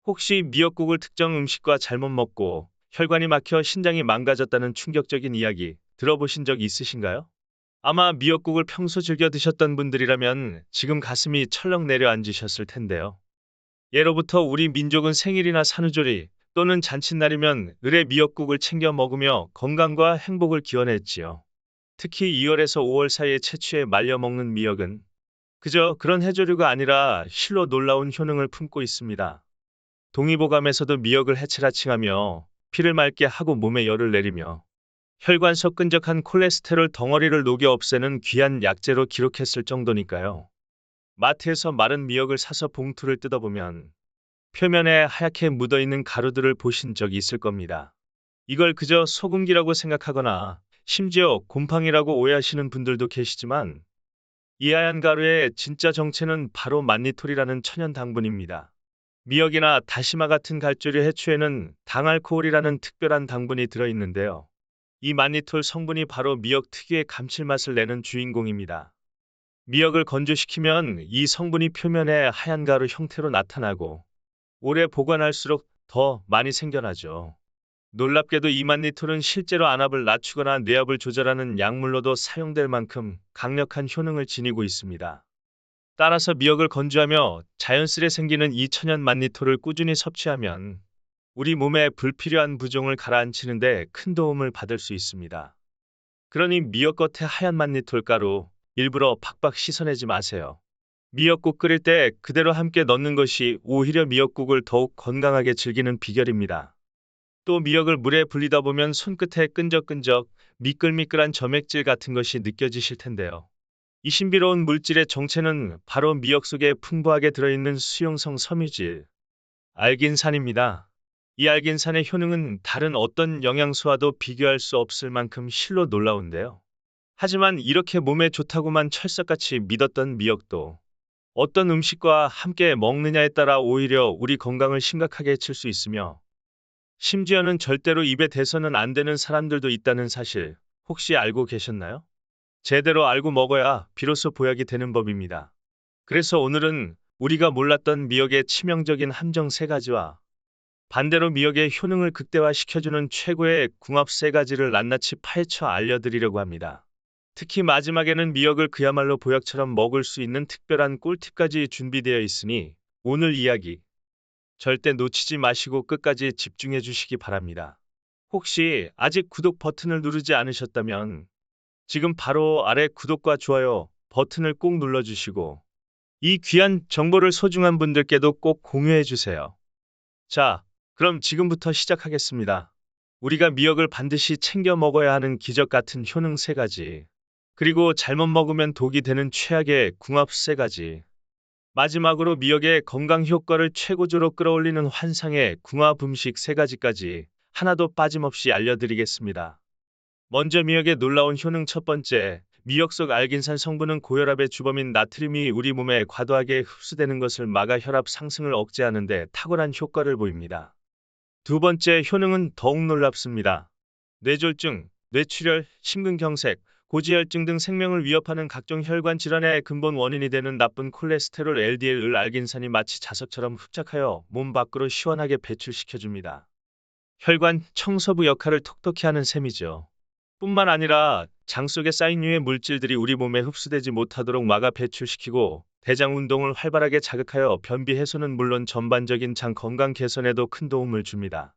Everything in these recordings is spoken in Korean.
혹시 미역국을 특정 음식과 잘못 먹고 혈관이 막혀 신장이 망가졌다는 충격적인 이야기 들어보신 적 있으신가요? 아마 미역국을 평소 즐겨 드셨던 분들이라면 지금 가슴이 철렁 내려앉으셨을 텐데요. 예로부터 우리 민족은 생일이나 산후조리 또는 잔칫날이면 을의 미역국을 챙겨 먹으며 건강과 행복을 기원했지요. 특히 2월에서 5월 사이에 채취해 말려 먹는 미역은 그저 그런 해조류가 아니라 실로 놀라운 효능을 품고 있습니다. 동의보감에서도 미역을 해체라 칭하며 피를 맑게 하고 몸에 열을 내리며 혈관 속 끈적한 콜레스테롤 덩어리를 녹여 없애는 귀한 약재로 기록했을 정도니까요. 마트에서 마른 미역을 사서 봉투를 뜯어보면 표면에 하얗게 묻어있는 가루들을 보신 적 있을 겁니다. 이걸 그저 소금기라고 생각하거나 심지어 곰팡이라고 오해하시는 분들도 계시지만 이 하얀 가루의 진짜 정체는 바로 만니톨이라는 천연 당분입니다. 미역이나 다시마 같은 갈조류 해초에는 당알코올이라는 특별한 당분이 들어있는데요. 이 만니톨 성분이 바로 미역 특유의 감칠맛을 내는 주인공입니다. 미역을 건조시키면 이 성분이 표면에 하얀 가루 형태로 나타나고 오래 보관할수록 더 많이 생겨나죠. 놀랍게도 이 만니톨은 실제로 안압을 낮추거나 뇌압을 조절하는 약물로도 사용될 만큼 강력한 효능을 지니고 있습니다. 따라서 미역을 건조하며 자연스레 생기는 이 천연 만니톨을 꾸준히 섭취하면 우리 몸에 불필요한 부종을 가라앉히는 데 큰 도움을 받을 수 있습니다. 그러니 미역 겉에 하얀 만니톨 가루 일부러 팍팍 씻어내지 마세요. 미역국 끓일 때 그대로 함께 넣는 것이 오히려 미역국을 더욱 건강하게 즐기는 비결입니다. 또 미역을 물에 불리다 보면 손끝에 끈적끈적 미끌미끌한 점액질 같은 것이 느껴지실 텐데요. 이 신비로운 물질의 정체는 바로 미역 속에 풍부하게 들어있는 수용성 섬유질, 알긴산입니다. 이 알긴산의 효능은 다른 어떤 영양소와도 비교할 수 없을 만큼 실로 놀라운데요. 하지만 이렇게 몸에 좋다고만 철석같이 믿었던 미역도 어떤 음식과 함께 먹느냐에 따라 오히려 우리 건강을 심각하게 해칠 수 있으며 심지어는 절대로 입에 대서는 안 되는 사람들도 있다는 사실 혹시 알고 계셨나요? 제대로 알고 먹어야 비로소 보약이 되는 법입니다. 그래서 오늘은 우리가 몰랐던 미역의 치명적인 함정 3가지와 반대로 미역의 효능을 극대화시켜주는 최고의 궁합 3가지를 낱낱이 파헤쳐 알려드리려고 합니다. 특히 마지막에는 미역을 그야말로 보약처럼 먹을 수 있는 특별한 꿀팁까지 준비되어 있으니 오늘 이야기 절대 놓치지 마시고 끝까지 집중해 주시기 바랍니다. 혹시 아직 구독 버튼을 누르지 않으셨다면 지금 바로 아래 구독과 좋아요 버튼을 꼭 눌러주시고 이 귀한 정보를 소중한 분들께도 꼭 공유해 주세요. 자, 그럼 지금부터 시작하겠습니다. 우리가 미역을 반드시 챙겨 먹어야 하는 기적 같은 효능 3가지, 그리고 잘못 먹으면 독이 되는 최악의 궁합 3가지, 마지막으로 미역의 건강 효과를 최고조로 끌어올리는 환상의 궁합 음식 3가지까지 하나도 빠짐없이 알려드리겠습니다. 먼저 미역의 놀라운 효능 첫 번째, 미역 속 알긴산 성분은 고혈압의 주범인 나트륨이 우리 몸에 과도하게 흡수되는 것을 막아 혈압 상승을 억제하는 데 탁월한 효과를 보입니다. 두 번째 효능은 더욱 놀랍습니다. 뇌졸중, 뇌출혈, 심근경색, 고지혈증 등 생명을 위협하는 각종 혈관 질환의 근본 원인이 되는 나쁜 콜레스테롤 LDL을 알긴산이 마치 자석처럼 흡착하여 몸 밖으로 시원하게 배출시켜줍니다. 혈관 청소부 역할을 톡톡히 하는 셈이죠. 뿐만 아니라 장 속에 쌓인 유해 물질들이 우리 몸에 흡수되지 못하도록 막아 배출시키고 대장 운동을 활발하게 자극하여 변비 해소는 물론 전반적인 장 건강 개선에도 큰 도움을 줍니다.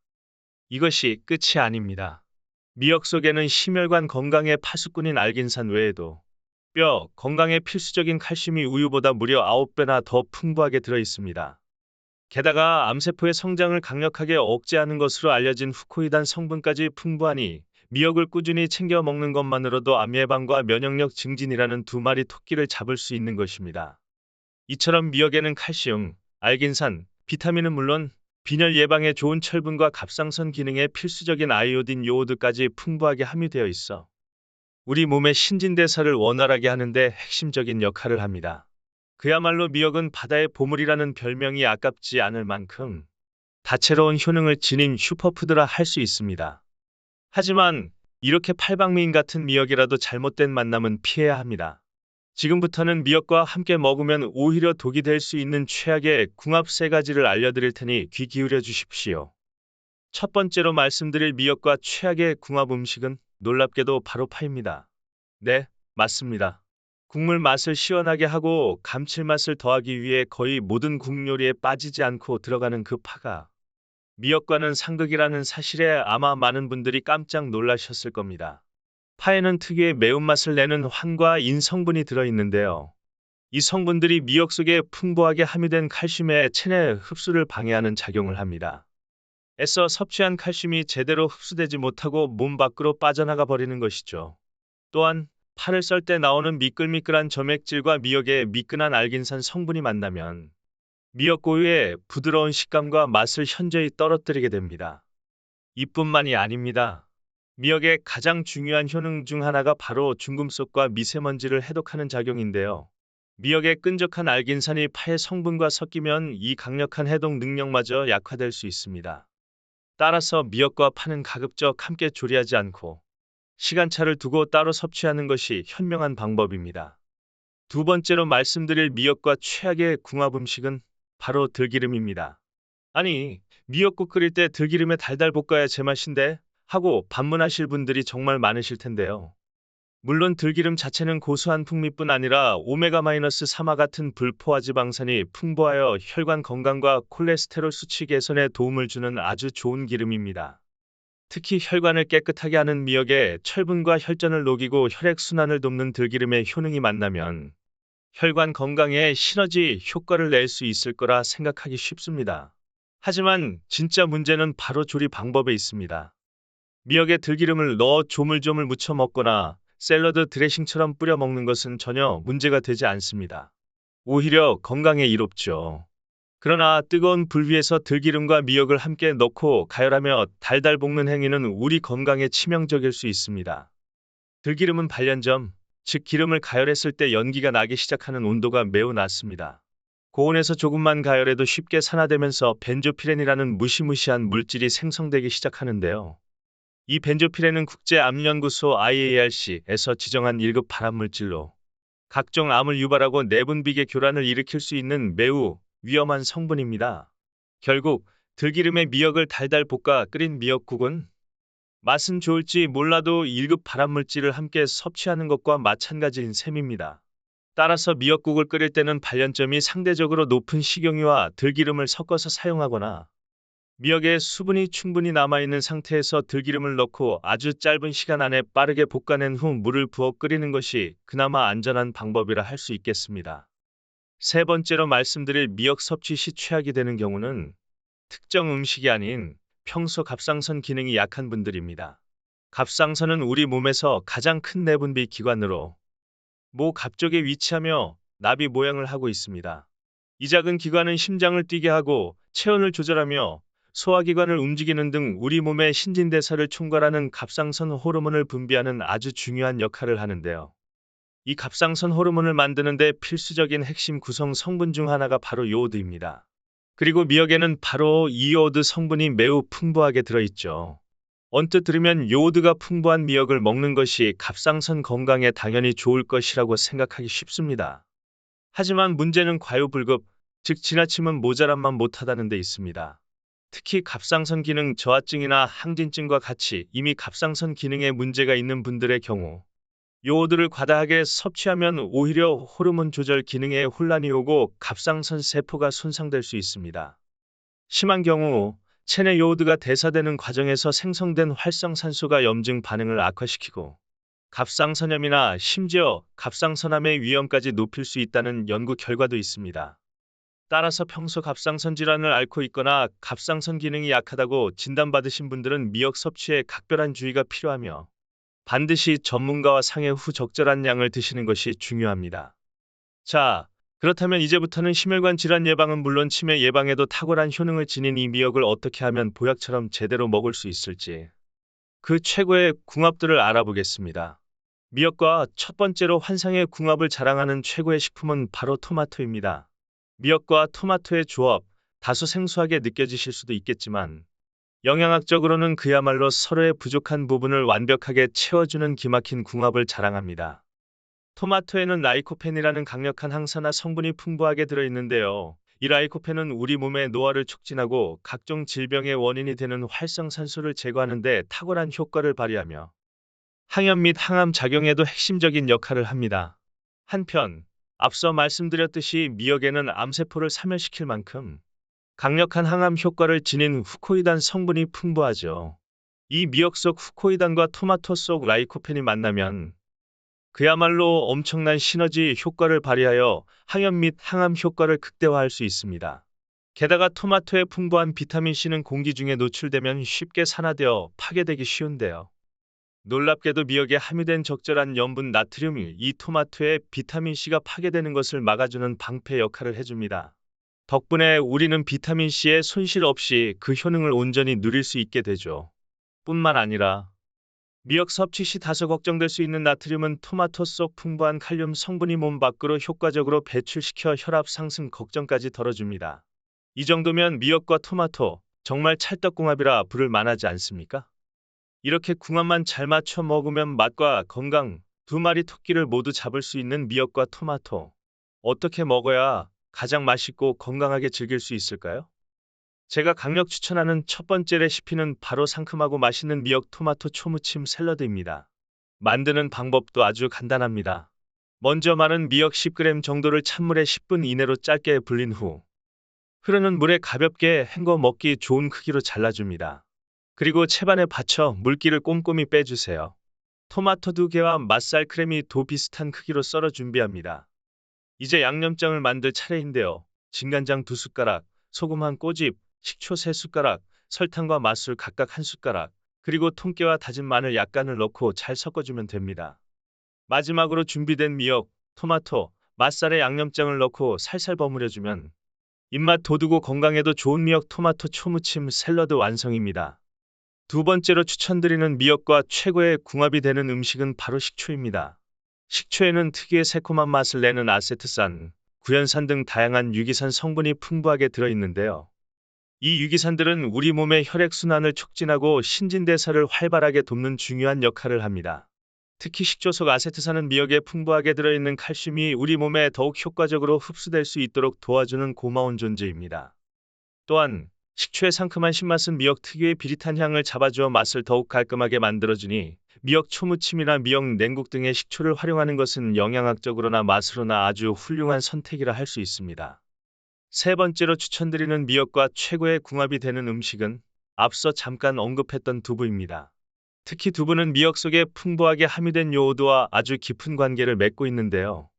이것이 끝이 아닙니다. 미역 속에는 심혈관 건강의 파수꾼인 알긴산 외에도 뼈 건강에 필수적인 칼슘이 우유보다 무려 9배나 더 풍부하게 들어 있습니다. 게다가 암세포의 성장을 강력하게 억제하는 것으로 알려진 후코이단 성분까지 풍부하니 미역을 꾸준히 챙겨 먹는 것만으로도 암 예방과 면역력 증진이라는 2마리 토끼를 잡을 수 있는 것입니다. 이처럼 미역에는 칼슘, 알긴산, 비타민은 물론 빈혈 예방에 좋은 철분과 갑상선 기능에 필수적인 아이오딘 요오드까지 풍부하게 함유되어 있어 우리 몸의 신진대사를 원활하게 하는데 핵심적인 역할을 합니다. 그야말로 미역은 바다의 보물이라는 별명이 아깝지 않을 만큼 다채로운 효능을 지닌 슈퍼푸드라 할 수 있습니다. 하지만 이렇게 팔방미인 같은 미역이라도 잘못된 만남은 피해야 합니다. 지금부터는 미역과 함께 먹으면 오히려 독이 될 수 있는 최악의 궁합 세 가지를 알려드릴 테니 귀 기울여 주십시오. 첫 번째로 말씀드릴 미역과 최악의 궁합 음식은 놀랍게도 바로 파입니다. 네, 맞습니다. 국물 맛을 시원하게 하고 감칠맛을 더하기 위해 거의 모든 국 요리에 빠지지 않고 들어가는 그 파가 미역과는 상극이라는 사실에 아마 많은 분들이 깜짝 놀라셨을 겁니다. 파에는 특유의 매운맛을 내는 환과 인 성분이 들어있는데요. 이 성분들이 미역 속에 풍부하게 함유된 칼슘의 체내 흡수를 방해하는 작용을 합니다. 애써 섭취한 칼슘이 제대로 흡수되지 못하고 몸 밖으로 빠져나가 버리는 것이죠. 또한 파를 썰 때 나오는 미끌미끌한 점액질과 미역의 미끈한 알긴산 성분이 만나면 미역 고유의 부드러운 식감과 맛을 현저히 떨어뜨리게 됩니다. 이뿐만이 아닙니다. 미역의 가장 중요한 효능 중 하나가 바로 중금속과 미세먼지를 해독하는 작용인데요. 미역의 끈적한 알긴산이 파의 성분과 섞이면 이 강력한 해독 능력마저 약화될 수 있습니다. 따라서 미역과 파는 가급적 함께 조리하지 않고 시간차를 두고 따로 섭취하는 것이 현명한 방법입니다. 두 번째로 말씀드릴 미역과 최악의 궁합 음식은 바로 들기름입니다. 아니, 미역국 끓일 때 들기름에 달달 볶아야 제맛인데 하고 반문하실 분들이 정말 많으실 텐데요. 물론 들기름 자체는 고소한 풍미뿐 아니라 오메가-3와 같은 불포화 지방산이 풍부하여 혈관 건강과 콜레스테롤 수치 개선에 도움을 주는 아주 좋은 기름입니다. 특히 혈관을 깨끗하게 하는 미역에 철분과 혈전을 녹이고 혈액순환을 돕는 들기름의 효능이 만나면 혈관 건강에 시너지 효과를 낼 수 있을 거라 생각하기 쉽습니다. 하지만 진짜 문제는 바로 조리 방법에 있습니다. 미역에 들기름을 넣어 조물조물 무쳐 먹거나 샐러드 드레싱처럼 뿌려 먹는 것은 전혀 문제가 되지 않습니다. 오히려 건강에 이롭죠. 그러나 뜨거운 불 위에서 들기름과 미역을 함께 넣고 가열하며 달달 볶는 행위는 우리 건강에 치명적일 수 있습니다. 들기름은 발연점, 즉 기름을 가열했을 때 연기가 나기 시작하는 온도가 매우 낮습니다. 고온에서 조금만 가열해도 쉽게 산화되면서 벤조피렌이라는 무시무시한 물질이 생성되기 시작하는데요. 이 벤조피렌은 국제암연구소 IARC에서 지정한 1급 발암물질로 각종 암을 유발하고 내분비계 교란을 일으킬 수 있는 매우 위험한 성분입니다. 결국 들기름에 미역을 달달 볶아 끓인 미역국은 맛은 좋을지 몰라도 1급 발암물질을 함께 섭취하는 것과 마찬가지인 셈입니다. 따라서 미역국을 끓일 때는 발연점이 상대적으로 높은 식용유와 들기름을 섞어서 사용하거나 미역에 수분이 충분히 남아있는 상태에서 들기름을 넣고 아주 짧은 시간 안에 빠르게 볶아낸 후 물을 부어 끓이는 것이 그나마 안전한 방법이라 할 수 있겠습니다. 세 번째로 말씀드릴 미역 섭취 시 최악이 되는 경우는 특정 음식이 아닌 평소 갑상선 기능이 약한 분들입니다. 갑상선은 우리 몸에서 가장 큰 내분비 기관으로 목 앞쪽에 위치하며 나비 모양을 하고 있습니다. 이 작은 기관은 심장을 뛰게 하고 체온을 조절하며 소화기관을 움직이는 등 우리 몸의 신진대사를 총괄하는 갑상선 호르몬을 분비하는 아주 중요한 역할을 하는데요. 이 갑상선 호르몬을 만드는 데 필수적인 핵심 구성 성분 중 하나가 바로 요오드입니다. 그리고 미역에는 바로 이 요오드 성분이 매우 풍부하게 들어있죠. 언뜻 들으면 요오드가 풍부한 미역을 먹는 것이 갑상선 건강에 당연히 좋을 것이라고 생각하기 쉽습니다. 하지만 문제는 과유불급, 즉 지나치면 모자란만 못하다는 데 있습니다. 특히 갑상선 기능 저하증이나 항진증과 같이 이미 갑상선 기능에 문제가 있는 분들의 경우 요오드를 과다하게 섭취하면 오히려 호르몬 조절 기능에 혼란이 오고 갑상선 세포가 손상될 수 있습니다. 심한 경우 체내 요오드가 대사되는 과정에서 생성된 활성산소가 염증 반응을 악화시키고 갑상선염이나 심지어 갑상선암의 위험까지 높일 수 있다는 연구 결과도 있습니다. 따라서 평소 갑상선 질환을 앓고 있거나 갑상선 기능이 약하다고 진단받으신 분들은 미역 섭취에 각별한 주의가 필요하며 반드시 전문가와 상의 후 적절한 양을 드시는 것이 중요합니다. 자, 그렇다면 이제부터는 심혈관 질환 예방은 물론 치매 예방에도 탁월한 효능을 지닌 이 미역을 어떻게 하면 보약처럼 제대로 먹을 수 있을지 그 최고의 궁합들을 알아보겠습니다. 미역과 첫 번째로 환상의 궁합을 자랑하는 최고의 식품은 바로 토마토입니다. 미역과 토마토의 조합, 다소 생소하게 느껴지실 수도 있겠지만 영양학적으로는 그야말로 서로의 부족한 부분을 완벽하게 채워주는 기막힌 궁합을 자랑합니다. 토마토에는 라이코펜이라는 강력한 항산화 성분이 풍부하게 들어있는데요. 이 라이코펜은 우리 몸의 노화를 촉진하고 각종 질병의 원인이 되는 활성산소를 제거하는 데 탁월한 효과를 발휘하며 항염 및 항암 작용에도 핵심적인 역할을 합니다. 한편, 앞서 말씀드렸듯이 미역에는 암세포를 사멸시킬 만큼 강력한 항암 효과를 지닌 후코이단 성분이 풍부하죠. 이 미역 속 후코이단과 토마토 속 라이코펜이 만나면 그야말로 엄청난 시너지 효과를 발휘하여 항염 및 항암 효과를 극대화할 수 있습니다. 게다가 토마토의 풍부한 비타민C는 공기 중에 노출되면 쉽게 산화되어 파괴되기 쉬운데요. 놀랍게도 미역에 함유된 적절한 염분 나트륨이 이 토마토의 비타민C가 파괴되는 것을 막아주는 방패 역할을 해줍니다. 덕분에 우리는 비타민C의 손실 없이 그 효능을 온전히 누릴 수 있게 되죠. 뿐만 아니라 미역 섭취 시 다소 걱정될 수 있는 나트륨은 토마토 속 풍부한 칼륨 성분이 몸 밖으로 효과적으로 배출시켜 혈압 상승 걱정까지 덜어줍니다. 이 정도면 미역과 토마토, 정말 찰떡궁합이라 부를 만하지 않습니까? 이렇게 궁합만 잘 맞춰 먹으면 맛과 건강, 두 마리 토끼를 모두 잡을 수 있는 미역과 토마토. 어떻게 먹어야 가장 맛있고 건강하게 즐길 수 있을까요? 제가 강력 추천하는 첫 번째 레시피는 바로 상큼하고 맛있는 미역 토마토 초무침 샐러드입니다. 만드는 방법도 아주 간단합니다. 먼저 마른 미역 10g 정도를 찬물에 10분 이내로 짧게 불린 후 흐르는 물에 가볍게 헹궈 먹기 좋은 크기로 잘라줍니다. 그리고 채반에 받쳐 물기를 꼼꼼히 빼주세요. 토마토 2개와 맛살 크림이 도 비슷한 크기로 썰어 준비합니다. 이제 양념장을 만들 차례인데요. 진간장 2숟가락, 소금 1꼬집, 식초 3숟가락, 설탕과 맛술 각각 1숟가락, 그리고 통깨와 다진 마늘 약간을 넣고 잘 섞어주면 됩니다. 마지막으로 준비된 미역, 토마토, 맛살에 양념장을 넣고 살살 버무려주면 입맛 돋우고 건강에도 좋은 미역 토마토 초무침 샐러드 완성입니다. 두 번째로 추천드리는 미역과 최고의 궁합이 되는 음식은 바로 식초입니다. 식초에는 특유의 새콤한 맛을 내는 아세트산, 구연산 등 다양한 유기산 성분이 풍부하게 들어있는데요. 이 유기산들은 우리 몸의 혈액순환을 촉진하고 신진대사를 활발하게 돕는 중요한 역할을 합니다. 특히 식초 속 아세트산은 미역에 풍부하게 들어있는 칼슘이 우리 몸에 더욱 효과적으로 흡수될 수 있도록 도와주는 고마운 존재입니다. 또한 식초의 상큼한 신맛은 미역 특유의 비릿한 향을 잡아주어 맛을 더욱 깔끔하게 만들어주니 미역 초무침이나 미역 냉국 등의 식초를 활용하는 것은 영양학적으로나 맛으로나 아주 훌륭한 선택이라 할 수 있습니다. 세 번째로 추천드리는 미역과 최고의 궁합이 되는 음식은 앞서 잠깐 언급했던 두부입니다. 특히 두부는 미역 속에 풍부하게 함유된 요오드와 아주 깊은 관계를 맺고 있는데요.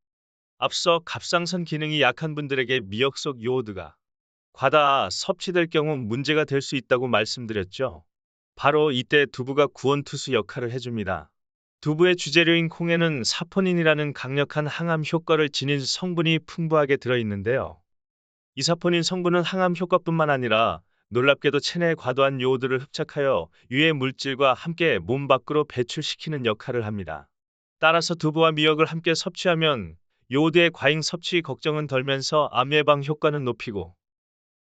앞서 갑상선 기능이 약한 분들에게 미역 속 요오드가 과다 섭취될 경우 문제가 될 수 있다고 말씀드렸죠. 바로 이때 두부가 구원투수 역할을 해줍니다. 두부의 주재료인 콩에는 사포닌이라는 강력한 항암 효과를 지닌 성분이 풍부하게 들어있는데요. 이 사포닌 성분은 항암 효과뿐만 아니라 놀랍게도 체내에 과도한 요오드를 흡착하여 유해 물질과 함께 몸 밖으로 배출시키는 역할을 합니다. 따라서 두부와 미역을 함께 섭취하면 요오드의 과잉 섭취 걱정은 덜면서 암 예방 효과는 높이고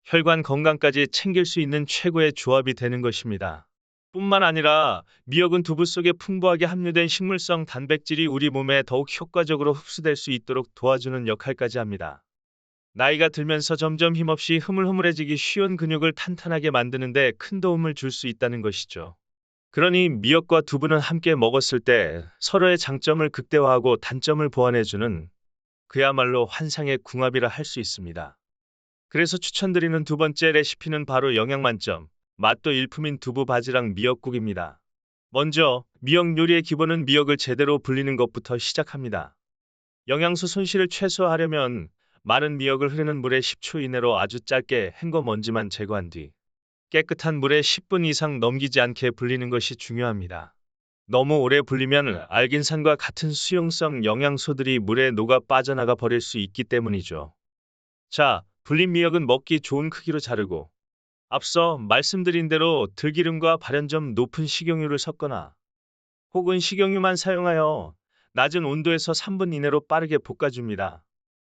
혈관 건강까지 챙길 수 있는 최고의 조합이 되는 것입니다. 뿐만 아니라 미역은 두부 속에 풍부하게 함유된 식물성 단백질이 우리 몸에 더욱 효과적으로 흡수될 수 있도록 도와주는 역할까지 합니다. 나이가 들면서 점점 힘없이 흐물흐물해지기 쉬운 근육을 탄탄하게 만드는 데 큰 도움을 줄 수 있다는 것이죠. 그러니 미역과 두부는 함께 먹었을 때 서로의 장점을 극대화하고 단점을 보완해주는 그야말로 환상의 궁합이라 할 수 있습니다. 그래서 추천드리는 두 번째 레시피는 바로 영양 만점, 맛도 일품인 두부 바지락 미역국입니다. 먼저 미역 요리의 기본은 미역을 제대로 불리는 것부터 시작합니다. 영양소 손실을 최소화하려면 마른 미역을 흐르는 물에 10초 이내로 아주 짧게 헹궈 먼지만 제거한 뒤 깨끗한 물에 10분 이상 넘기지 않게 불리는 것이 중요합니다. 너무 오래 불리면 알긴산과 같은 수용성 영양소들이 물에 녹아 빠져나가 버릴 수 있기 때문이죠. 자, 불린 미역은 먹기 좋은 크기로 자르고 앞서 말씀드린 대로 들기름과 발연점 높은 식용유를 섞거나 혹은 식용유만 사용하여 낮은 온도에서 3분 이내로 빠르게 볶아줍니다.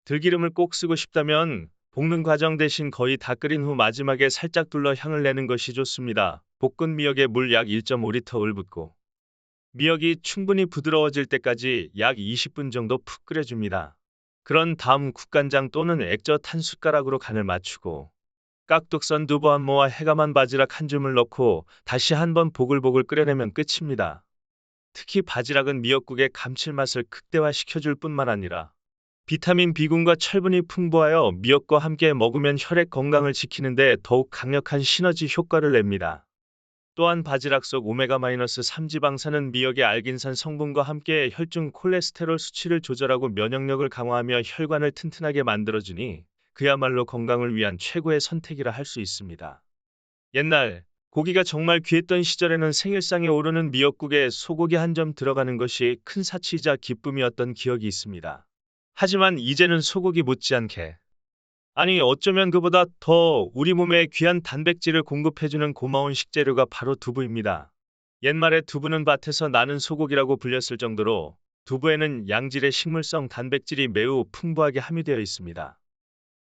들기름을 꼭 쓰고 싶다면 볶는 과정 대신 거의 다 끓인 후 마지막에 살짝 둘러 향을 내는 것이 좋습니다. 볶은 미역에 물 약 1.5리터를 붓고 미역이 충분히 부드러워질 때까지 약 20분 정도 푹 끓여줍니다. 그런 다음 국간장 또는 액젓 한 숟가락으로 간을 맞추고 깍둑 썬 두부 한 모와 해감한 바지락 한 줌을 넣고 다시 한번 보글보글 끓여내면 끝입니다. 특히 바지락은 미역국의 감칠맛을 극대화시켜줄 뿐만 아니라 비타민 B군과 철분이 풍부하여 미역과 함께 먹으면 혈액 건강을 지키는데 더욱 강력한 시너지 효과를 냅니다. 또한 바지락 속 오메가-3 지방산은 미역의 알긴산 성분과 함께 혈중 콜레스테롤 수치를 조절하고 면역력을 강화하며 혈관을 튼튼하게 만들어주니 그야말로 건강을 위한 최고의 선택이라 할 수 있습니다. 옛날 고기가 정말 귀했던 시절에는 생일상에 오르는 미역국에 소고기 한 점 들어가는 것이 큰 사치이자 기쁨이었던 기억이 있습니다. 하지만 이제는 소고기 못지않게 아니 어쩌면 그보다 더 우리 몸에 귀한 단백질을 공급해주는 고마운 식재료가 바로 두부입니다. 옛말에 두부는 밭에서 나는 소고기라고 불렸을 정도로 두부에는 양질의 식물성 단백질이 매우 풍부하게 함유되어 있습니다.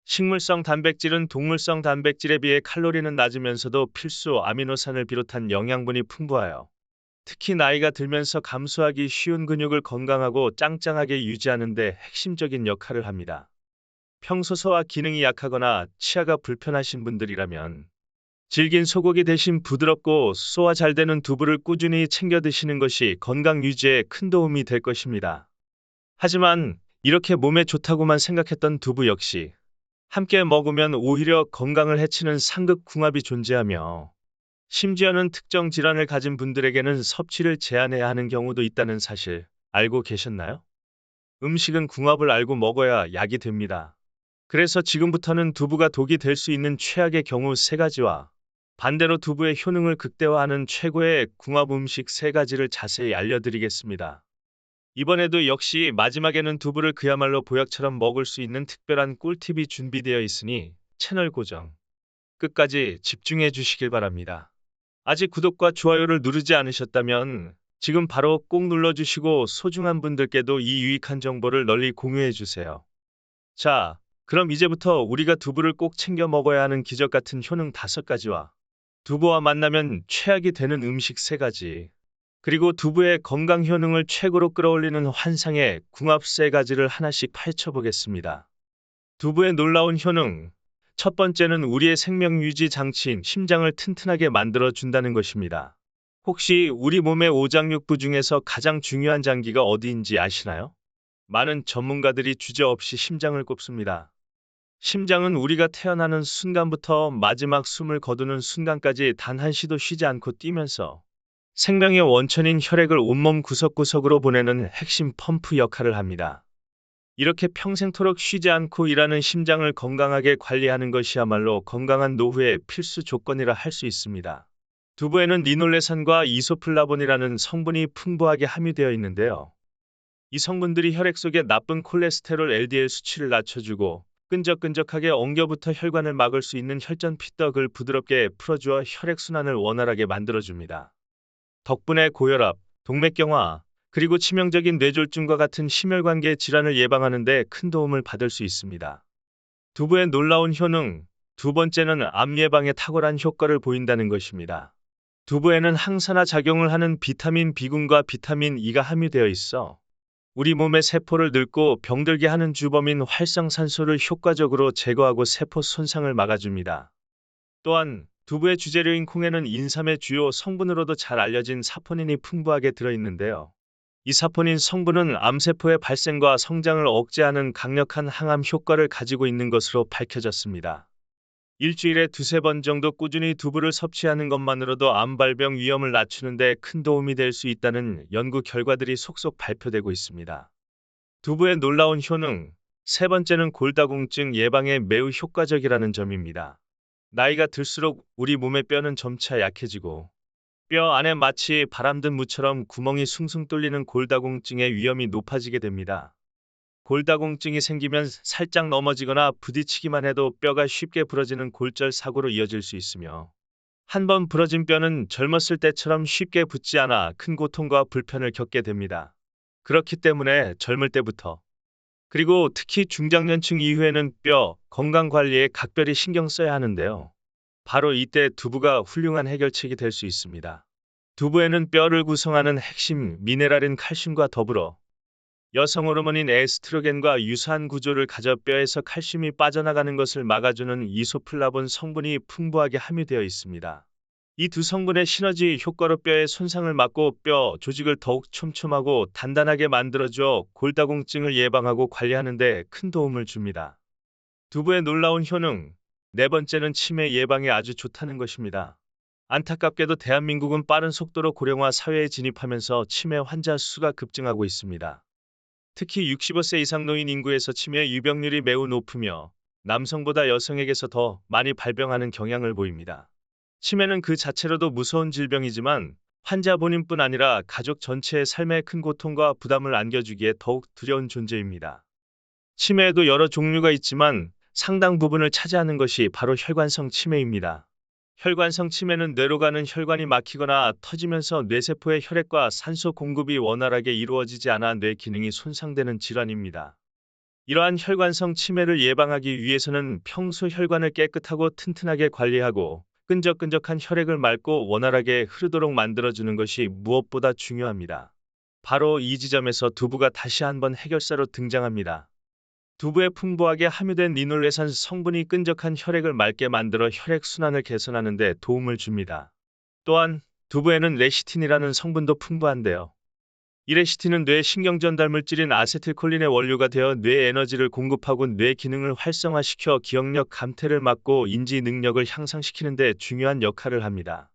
식물성 단백질은 동물성 단백질에 비해 칼로리는 낮으면서도 필수 아미노산을 비롯한 영양분이 풍부하여 특히 나이가 들면서 감소하기 쉬운 근육을 건강하고 짱짱하게 유지하는 데 핵심적인 역할을 합니다. 평소 소화 기능이 약하거나 치아가 불편하신 분들이라면 질긴 소고기 대신 부드럽고 소화 잘 되는 두부를 꾸준히 챙겨 드시는 것이 건강 유지에 큰 도움이 될 것입니다. 하지만 이렇게 몸에 좋다고만 생각했던 두부 역시 함께 먹으면 오히려 건강을 해치는 상극궁합이 존재하며 심지어는 특정 질환을 가진 분들에게는 섭취를 제한해야 하는 경우도 있다는 사실 알고 계셨나요? 음식은 궁합을 알고 먹어야 약이 됩니다. 그래서 지금부터는 두부가 독이 될 수 있는 최악의 경우 세 가지와 반대로 두부의 효능을 극대화하는 최고의 궁합 음식 세 가지를 자세히 알려드리겠습니다. 이번에도 역시 마지막에는 두부를 그야말로 보약처럼 먹을 수 있는 특별한 꿀팁이 준비되어 있으니 채널 고정 끝까지 집중해 주시길 바랍니다. 아직 구독과 좋아요를 누르지 않으셨다면 지금 바로 꼭 눌러주시고 소중한 분들께도 이 유익한 정보를 널리 공유해 주세요. 자, 그럼 이제부터 우리가 두부를 꼭 챙겨 먹어야 하는 기적 같은 효능 5가지와 두부와 만나면 최악이 되는 음식 3가지, 그리고 두부의 건강 효능을 최고로 끌어올리는 환상의 궁합 3가지를 하나씩 파헤쳐 보겠습니다. 두부의 놀라운 효능. 첫 번째는 우리의 생명 유지 장치인 심장을 튼튼하게 만들어 준다는 것입니다. 혹시 우리 몸의 오장육부 중에서 가장 중요한 장기가 어디인지 아시나요? 많은 전문가들이 주저없이 심장을 꼽습니다. 심장은 우리가 태어나는 순간부터 마지막 숨을 거두는 순간까지 단 한시도 쉬지 않고 뛰면서 생명의 원천인 혈액을 온몸 구석구석으로 보내는 핵심 펌프 역할을 합니다. 이렇게 평생토록 쉬지 않고 일하는 심장을 건강하게 관리하는 것이야말로 건강한 노후의 필수 조건이라 할 수 있습니다. 두부에는 리놀레산과 이소플라본이라는 성분이 풍부하게 함유되어 있는데요. 이 성분들이 혈액 속의 나쁜 콜레스테롤 LDL 수치를 낮춰주고 끈적끈적하게 엉겨붙어 혈관을 막을 수 있는 혈전 피떡을 부드럽게 풀어주어 혈액순환을 원활하게 만들어줍니다. 덕분에 고혈압, 동맥경화, 그리고 치명적인 뇌졸중과 같은 심혈관계 질환을 예방하는 데 큰 도움을 받을 수 있습니다. 두부의 놀라운 효능. 두 번째는 암 예방에 탁월한 효과를 보인다는 것입니다. 두부에는 항산화 작용을 하는 비타민 B군과 비타민 E가 함유되어 있어 우리 몸의 세포를 늙고 병들게 하는 주범인 활성산소를 효과적으로 제거하고 세포 손상을 막아줍니다. 또한 두부의 주재료인 콩에는 인삼의 주요 성분으로도 잘 알려진 사포닌이 풍부하게 들어있는데요. 이 사포닌 성분은 암세포의 발생과 성장을 억제하는 강력한 항암 효과를 가지고 있는 것으로 밝혀졌습니다. 일주일에 2~3번 정도 꾸준히 두부를 섭취하는 것만으로도 암 발병 위험을 낮추는 데 큰 도움이 될 수 있다는 연구 결과들이 속속 발표되고 있습니다. 두부의 놀라운 효능. 세 번째는 골다공증 예방에 매우 효과적이라는 점입니다. 나이가 들수록 우리 몸의 뼈는 점차 약해지고 뼈 안에 마치 바람든 무처럼 구멍이 숭숭 뚫리는 골다공증의 위험이 높아지게 됩니다. 골다공증이 생기면 살짝 넘어지거나 부딪히기만 해도 뼈가 쉽게 부러지는 골절 사고로 이어질 수 있으며 한 번 부러진 뼈는 젊었을 때처럼 쉽게 붙지 않아 큰 고통과 불편을 겪게 됩니다. 그렇기 때문에 젊을 때부터 그리고 특히 중장년층 이후에는 뼈 건강 관리에 각별히 신경 써야 하는데요. 바로 이때 두부가 훌륭한 해결책이 될 수 있습니다. 두부에는 뼈를 구성하는 핵심 미네랄인 칼슘과 더불어 여성 호르몬인 에스트로겐과 유사한 구조를 가져 뼈에서 칼슘이 빠져나가는 것을 막아주는 이소플라본 성분이 풍부하게 함유되어 있습니다. 이 두 성분의 시너지 효과로 뼈의 손상을 막고 뼈 조직을 더욱 촘촘하고 단단하게 만들어줘 골다공증을 예방하고 관리하는 데 큰 도움을 줍니다. 두부의 놀라운 효능. 네 번째는 치매 예방에 아주 좋다는 것입니다. 안타깝게도 대한민국은 빠른 속도로 고령화 사회에 진입하면서 치매 환자 수가 급증하고 있습니다. 특히 65세 이상 노인 인구에서 치매 유병률이 매우 높으며 남성보다 여성에게서 더 많이 발병하는 경향을 보입니다. 치매는 그 자체로도 무서운 질병이지만 환자 본인뿐 아니라 가족 전체의 삶에 큰 고통과 부담을 안겨주기에 더욱 두려운 존재입니다. 치매에도 여러 종류가 있지만 상당 부분을 차지하는 것이 바로 혈관성 치매입니다. 혈관성 치매는 뇌로 가는 혈관이 막히거나 터지면서 뇌세포의 혈액과 산소 공급이 원활하게 이루어지지 않아 뇌 기능이 손상되는 질환입니다. 이러한 혈관성 치매를 예방하기 위해서는 평소 혈관을 깨끗하고 튼튼하게 관리하고 끈적끈적한 혈액을 맑고 원활하게 흐르도록 만들어주는 것이 무엇보다 중요합니다. 바로 이 지점에서 두부가 다시 한번 해결사로 등장합니다. 두부에 풍부하게 함유된 리놀레산 성분이 끈적한 혈액을 맑게 만들어 혈액순환을 개선하는 데 도움을 줍니다. 또한 두부에는 레시틴이라는 성분도 풍부한데요. 이 레시틴은 뇌 신경전달 물질인 아세틸콜린의 원료가 되어 뇌에 에너지를 공급하고 뇌 기능을 활성화시켜 기억력 감퇴를 막고 인지 능력을 향상시키는 데 중요한 역할을 합니다.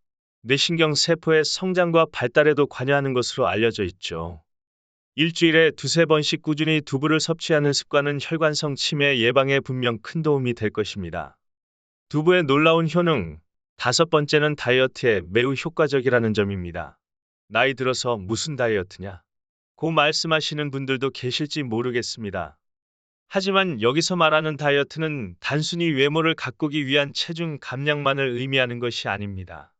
뇌신경 세포의 성장과 발달에도 관여하는 것으로 알려져 있죠. 일주일에 두세 번씩 꾸준히 두부를 섭취하는 습관은 혈관성 치매 예방에 분명 큰 도움이 될 것입니다. 두부의 놀라운 효능. 다섯 번째는 다이어트에 매우 효과적이라는 점입니다. 나이 들어서 무슨 다이어트냐? 고 말씀하시는 분들도 계실지 모르겠습니다. 하지만 여기서 말하는 다이어트는 단순히 외모를 가꾸기 위한 체중 감량만을 의미하는 것이 아닙니다.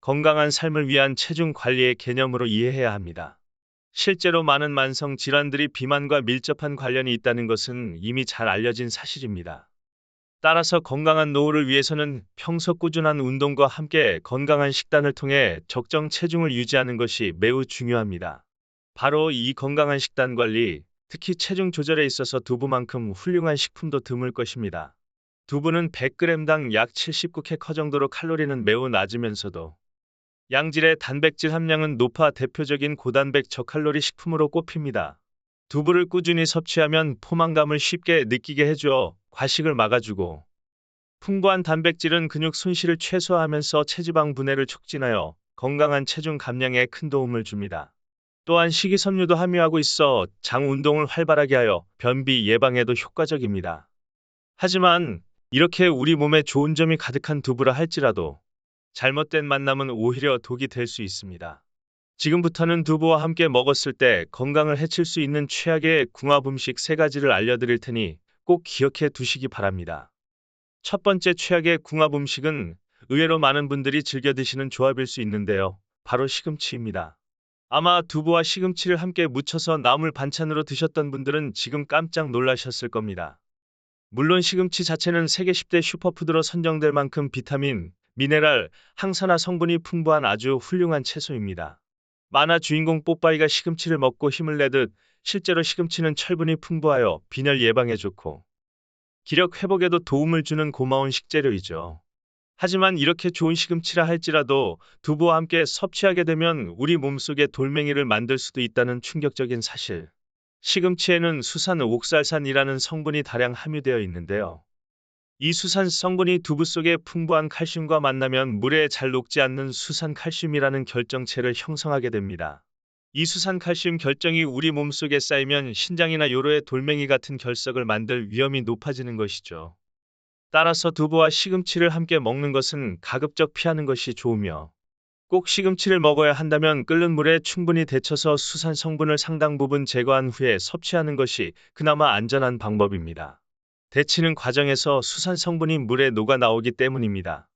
건강한 삶을 위한 체중 관리의 개념으로 이해해야 합니다. 실제로 많은 만성 질환들이 비만과 밀접한 관련이 있다는 것은 이미 잘 알려진 사실입니다. 따라서 건강한 노후를 위해서는 평소 꾸준한 운동과 함께 건강한 식단을 통해 적정 체중을 유지하는 것이 매우 중요합니다. 바로 이 건강한 식단 관리, 특히 체중 조절에 있어서 두부만큼 훌륭한 식품도 드물 것입니다. 두부는 100g당 약 79kcal 정도로 칼로리는 매우 낮으면서도 양질의 단백질 함량은 높아 대표적인 고단백 저칼로리 식품으로 꼽힙니다. 두부를 꾸준히 섭취하면 포만감을 쉽게 느끼게 해줘 과식을 막아주고 풍부한 단백질은 근육 손실을 최소화하면서 체지방 분해를 촉진하여 건강한 체중 감량에 큰 도움을 줍니다. 또한 식이섬유도 함유하고 있어 장 운동을 활발하게 하여 변비 예방에도 효과적입니다. 하지만 이렇게 우리 몸에 좋은 점이 가득한 두부라 할지라도 잘못된 만남은 오히려 독이 될 수 있습니다. 지금부터는 두부와 함께 먹었을 때 건강을 해칠 수 있는 최악의 궁합 음식 3가지를 알려드릴 테니 꼭 기억해 두시기 바랍니다. 첫 번째 최악의 궁합 음식은 의외로 많은 분들이 즐겨 드시는 조합일 수 있는데요. 바로 시금치입니다. 아마 두부와 시금치를 함께 무쳐서 나물 반찬으로 드셨던 분들은 지금 깜짝 놀라셨을 겁니다. 물론 시금치 자체는 세계 10대 슈퍼푸드로 선정될 만큼 비타민, 미네랄, 항산화 성분이 풍부한 아주 훌륭한 채소입니다. 만화 주인공 뽀빠이가 시금치를 먹고 힘을 내듯 실제로 시금치는 철분이 풍부하여 빈혈 예방에 좋고 기력 회복에도 도움을 주는 고마운 식재료이죠. 하지만 이렇게 좋은 시금치라 할지라도 두부와 함께 섭취하게 되면 우리 몸속에 돌멩이를 만들 수도 있다는 충격적인 사실. 시금치에는 수산 옥살산이라는 성분이 다량 함유되어 있는데요. 이 수산 성분이 두부 속에 풍부한 칼슘과 만나면 물에 잘 녹지 않는 수산 칼슘이라는 결정체를 형성하게 됩니다. 이 수산 칼슘 결정이 우리 몸속에 쌓이면 신장이나 요로의 돌멩이 같은 결석을 만들 위험이 높아지는 것이죠. 따라서 두부와 시금치를 함께 먹는 것은 가급적 피하는 것이 좋으며 꼭 시금치를 먹어야 한다면 끓는 물에 충분히 데쳐서 수산 성분을 상당 부분 제거한 후에 섭취하는 것이 그나마 안전한 방법입니다. 데치는 과정에서 수산 성분이 물에 녹아 나오기 때문입니다.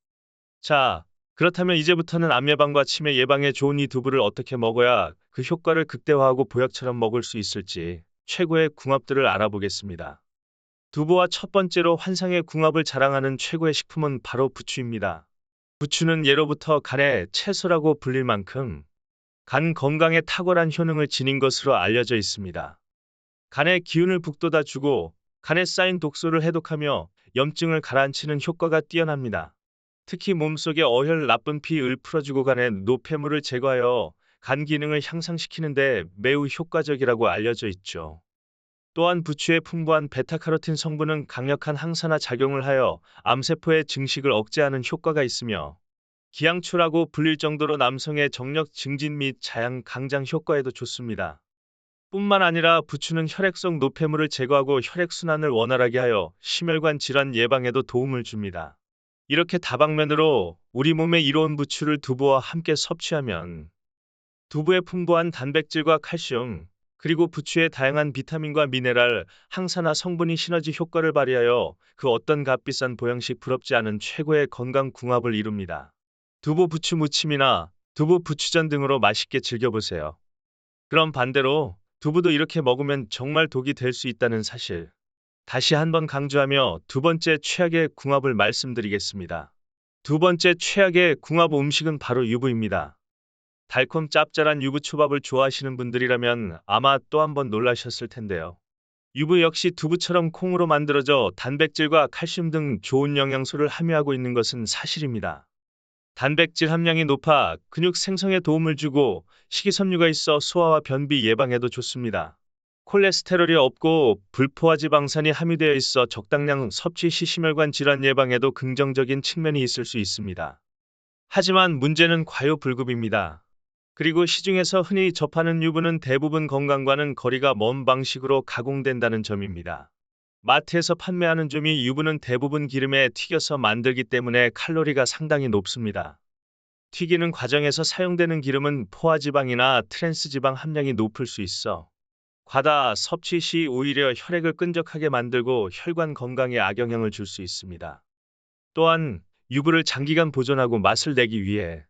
자, 그렇다면 이제부터는 암 예방과 치매 예방에 좋은 이 두부를 어떻게 먹어야 그 효과를 극대화하고 보약처럼 먹을 수 있을지 최고의 궁합들을 알아보겠습니다. 두부와 첫 번째로 환상의 궁합을 자랑하는 최고의 식품은 바로 부추입니다. 부추는 예로부터 간의 채소라고 불릴 만큼 간 건강에 탁월한 효능을 지닌 것으로 알려져 있습니다. 간의 기운을 북돋아주고 간에 쌓인 독소를 해독하며 염증을 가라앉히는 효과가 뛰어납니다. 특히 몸속의 어혈 나쁜 피를 풀어주고 간의 노폐물을 제거하여 간 기능을 향상시키는 데 매우 효과적이라고 알려져 있죠. 또한 부추의 풍부한 베타카로틴 성분은 강력한 항산화 작용을 하여 암세포의 증식을 억제하는 효과가 있으며 기양초라고 불릴 정도로 남성의 정력 증진 및 자양 강장 효과에도 좋습니다. 뿐만 아니라 부추는 혈액성 노폐물을 제거하고 혈액순환을 원활하게 하여 심혈관 질환 예방에도 도움을 줍니다. 이렇게 다방면으로 우리 몸에 이로운 부추를 두부와 함께 섭취하면 두부의 풍부한 단백질과 칼슘, 그리고 부추의 다양한 비타민과 미네랄, 항산화 성분이 시너지 효과를 발휘하여 그 어떤 값비싼 보양식 부럽지 않은 최고의 건강 궁합을 이룹니다. 두부 부추 무침이나 두부 부추전 등으로 맛있게 즐겨보세요. 그럼 반대로 두부도 이렇게 먹으면 정말 독이 될 수 있다는 사실. 다시 한번 강조하며 두 번째 최악의 궁합을 말씀드리겠습니다. 두 번째 최악의 궁합 음식은 바로 유부입니다. 달콤 짭짤한 유부초밥을 좋아하시는 분들이라면 아마 또 한 번 놀라셨을 텐데요. 유부 역시 두부처럼 콩으로 만들어져 단백질과 칼슘 등 좋은 영양소를 함유하고 있는 것은 사실입니다. 단백질 함량이 높아 근육 생성에 도움을 주고 식이섬유가 있어 소화와 변비 예방에도 좋습니다. 콜레스테롤이 없고 불포화 지방산이 함유되어 있어 적당량 섭취 시 심혈관 질환 예방에도 긍정적인 측면이 있을 수 있습니다. 하지만 문제는 과요불급입니다. 그리고 시중에서 흔히 접하는 유부는 대부분 건강과는 거리가 먼 방식으로 가공된다는 점입니다. 마트에서 판매하는 조미 유부는 대부분 기름에 튀겨서 만들기 때문에 칼로리가 상당히 높습니다. 튀기는 과정에서 사용되는 기름은 포화지방이나 트랜스지방 함량이 높을 수 있어 과다 섭취 시 오히려 혈액을 끈적하게 만들고 혈관 건강에 악영향을 줄 수 있습니다. 또한 유부를 장기간 보존하고 맛을 내기 위해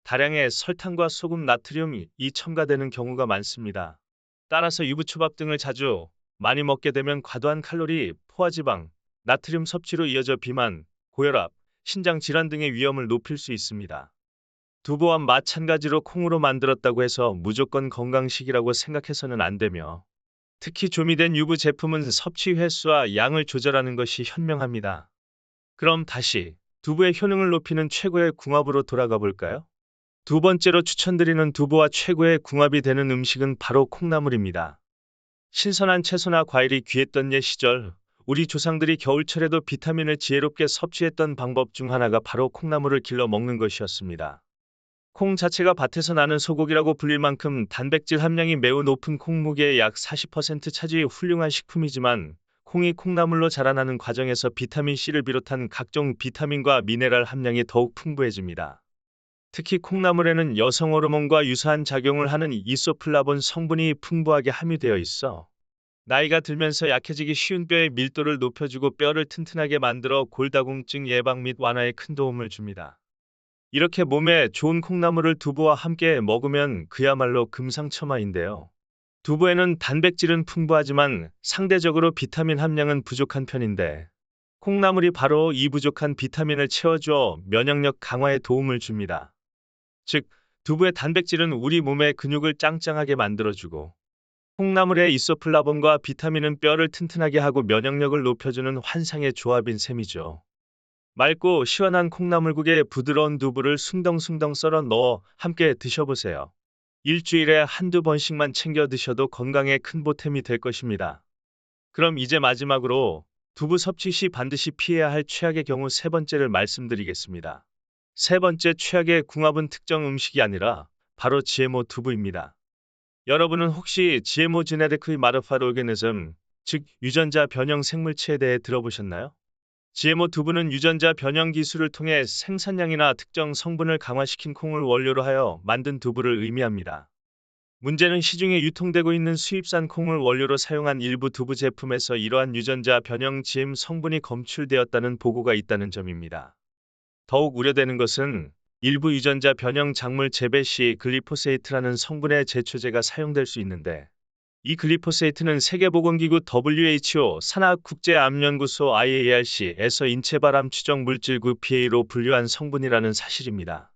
다량의 설탕과 소금, 나트륨이 첨가되는 경우가 많습니다. 따라서 유부초밥 등을 자주 많이 먹게 되면 과도한 칼로리, 포화지방, 나트륨 섭취로 이어져 비만, 고혈압, 신장 질환 등의 위험을 높일 수 있습니다. 두부와 마찬가지로 콩으로 만들었다고 해서 무조건 건강식이라고 생각해서는 안 되며 특히 조미된 유부 제품은 섭취 횟수와 양을 조절하는 것이 현명합니다. 그럼 다시 두부의 효능을 높이는 최고의 궁합으로 돌아가 볼까요? 두 번째로 추천드리는 두부와 최고의 궁합이 되는 음식은 바로 콩나물입니다. 신선한 채소나 과일이 귀했던 옛 시절, 우리 조상들이 겨울철에도 비타민을 지혜롭게 섭취했던 방법 중 하나가 바로 콩나물을 길러 먹는 것이었습니다. 콩 자체가 밭에서 나는 소고기라고 불릴 만큼 단백질 함량이 매우 높은 콩 무게의 약 40% 차지의 훌륭한 식품이지만 콩이 콩나물로 자라나는 과정에서 비타민C를 비롯한 각종 비타민과 미네랄 함량이 더욱 풍부해집니다. 특히 콩나물에는 여성 호르몬과 유사한 작용을 하는 이소플라본 성분이 풍부하게 함유되어 있어 나이가 들면서 약해지기 쉬운 뼈의 밀도를 높여주고 뼈를 튼튼하게 만들어 골다공증 예방 및 완화에 큰 도움을 줍니다. 이렇게 몸에 좋은 콩나물을 두부와 함께 먹으면 그야말로 금상첨화인데요. 두부에는 단백질은 풍부하지만 상대적으로 비타민 함량은 부족한 편인데 콩나물이 바로 이 부족한 비타민을 채워주어 면역력 강화에 도움을 줍니다. 즉, 두부의 단백질은 우리 몸의 근육을 짱짱하게 만들어주고 콩나물의 이소플라본과 비타민은 뼈를 튼튼하게 하고 면역력을 높여주는 환상의 조합인 셈이죠. 맑고 시원한 콩나물국에 부드러운 두부를 숭덩숭덩 썰어 넣어 함께 드셔보세요. 일주일에 한두 번씩만 챙겨 드셔도 건강에 큰 보탬이 될 것입니다. 그럼 이제 마지막으로 두부 섭취 시 반드시 피해야 할 최악의 경우 세 번째를 말씀드리겠습니다. 세 번째 최악의 궁합은 특정 음식이 아니라 바로 GMO 두부입니다. 여러분은 혹시 GMO Genetically Modified Organism, 즉 유전자 변형 생물체에 대해 들어보셨나요? GMO 두부는 유전자 변형 기술을 통해 생산량이나 특정 성분을 강화시킨 콩을 원료로 하여 만든 두부를 의미합니다. 문제는 시중에 유통되고 있는 수입산 콩을 원료로 사용한 일부 두부 제품에서 이러한 유전자 변형 GM 성분이 검출되었다는 보고가 있다는 점입니다. 더욱 우려되는 것은 일부 유전자 변형 작물 재배 시 글리포세이트라는 성분의 제초제가 사용될 수 있는데 이 글리포세이트는 세계보건기구 WHO 산하국제암연구소 IARC에서 인체발암 추정 물질구 PA로 분류한 성분이라는 사실입니다.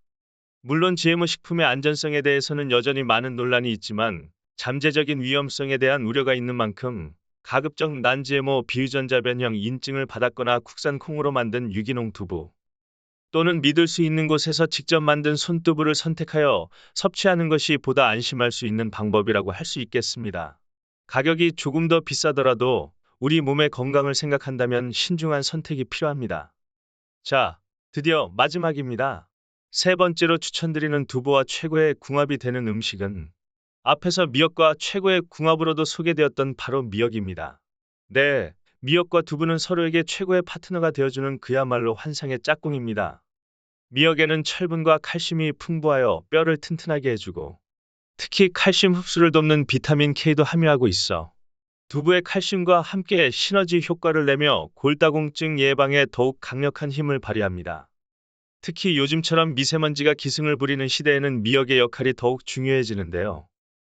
물론 GMO 식품의 안전성에 대해서는 여전히 많은 논란이 있지만 잠재적인 위험성에 대한 우려가 있는 만큼 가급적 난GMO 비유전자 변형 인증을 받았거나 국산 콩으로 만든 유기농 두부 또는 믿을 수 있는 곳에서 직접 만든 손두부를 선택하여 섭취하는 것이 보다 안심할 수 있는 방법이라고 할 수 있겠습니다. 가격이 조금 더 비싸더라도 우리 몸의 건강을 생각한다면 신중한 선택이 필요합니다. 자, 드디어 마지막입니다. 세 번째로 추천드리는 두부와 최고의 궁합이 되는 음식은 앞에서 미역과 최고의 궁합으로도 소개되었던 바로 미역입니다. 네, 미역과 두부는 서로에게 최고의 파트너가 되어주는 그야말로 환상의 짝꿍입니다. 미역에는 철분과 칼슘이 풍부하여 뼈를 튼튼하게 해주고 특히 칼슘 흡수를 돕는 비타민 K도 함유하고 있어 두부의 칼슘과 함께 시너지 효과를 내며 골다공증 예방에 더욱 강력한 힘을 발휘합니다. 특히 요즘처럼 미세먼지가 기승을 부리는 시대에는 미역의 역할이 더욱 중요해지는데요.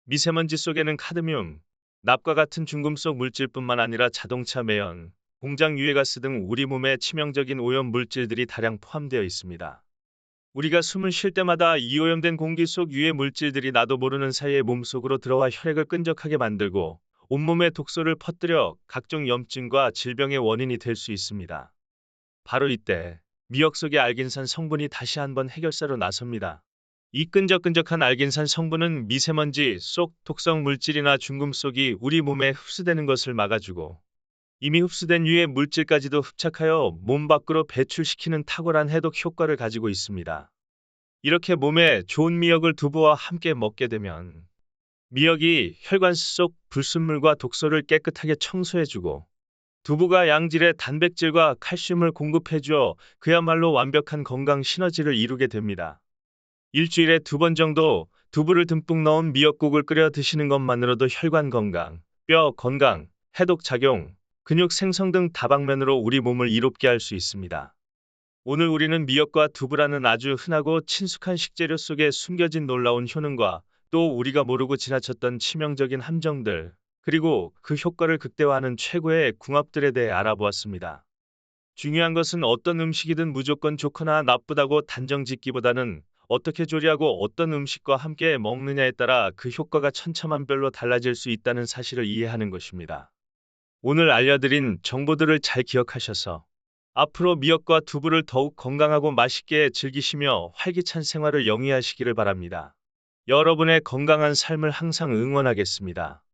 미세먼지 속에는 카드뮴, 납과 같은 중금속 물질뿐만 아니라 자동차 매연, 공장 유해가스 등 우리 몸에 치명적인 오염 물질들이 다량 포함되어 있습니다. 우리가 숨을 쉴 때마다 이 오염된 공기 속 유해 물질들이 나도 모르는 사이에 몸속으로 들어와 혈액을 끈적하게 만들고 온몸에 독소를 퍼뜨려 각종 염증과 질병의 원인이 될 수 있습니다. 바로 이때 미역 속의 알긴산 성분이 다시 한번 해결사로 나섭니다. 이 끈적끈적한 알긴산 성분은 미세먼지 속 독성 물질이나 중금속이 우리 몸에 흡수되는 것을 막아주고 이미 흡수된 유해 물질까지도 흡착하여 몸 밖으로 배출시키는 탁월한 해독 효과를 가지고 있습니다. 이렇게 몸에 좋은 미역을 두부와 함께 먹게 되면 미역이 혈관 속 불순물과 독소를 깨끗하게 청소해주고 두부가 양질의 단백질과 칼슘을 공급해주어 그야말로 완벽한 건강 시너지를 이루게 됩니다. 일주일에 2번 정도 두부를 듬뿍 넣은 미역국을 끓여 드시는 것만으로도 혈관 건강, 뼈 건강, 해독 작용, 근육 생성 등 다방면으로 우리 몸을 이롭게 할 수 있습니다. 오늘 우리는 미역과 두부라는 아주 흔하고 친숙한 식재료 속에 숨겨진 놀라운 효능과 또 우리가 모르고 지나쳤던 치명적인 함정들, 그리고 그 효과를 극대화하는 최고의 궁합들에 대해 알아보았습니다. 중요한 것은 어떤 음식이든 무조건 좋거나 나쁘다고 단정 짓기보다는 어떻게 조리하고 어떤 음식과 함께 먹느냐에 따라 그 효과가 천차만별로 달라질 수 있다는 사실을 이해하는 것입니다. 오늘 알려드린 정보들을 잘 기억하셔서 앞으로 미역과 두부를 더욱 건강하고 맛있게 즐기시며 활기찬 생활을 영위하시기를 바랍니다. 여러분의 건강한 삶을 항상 응원하겠습니다.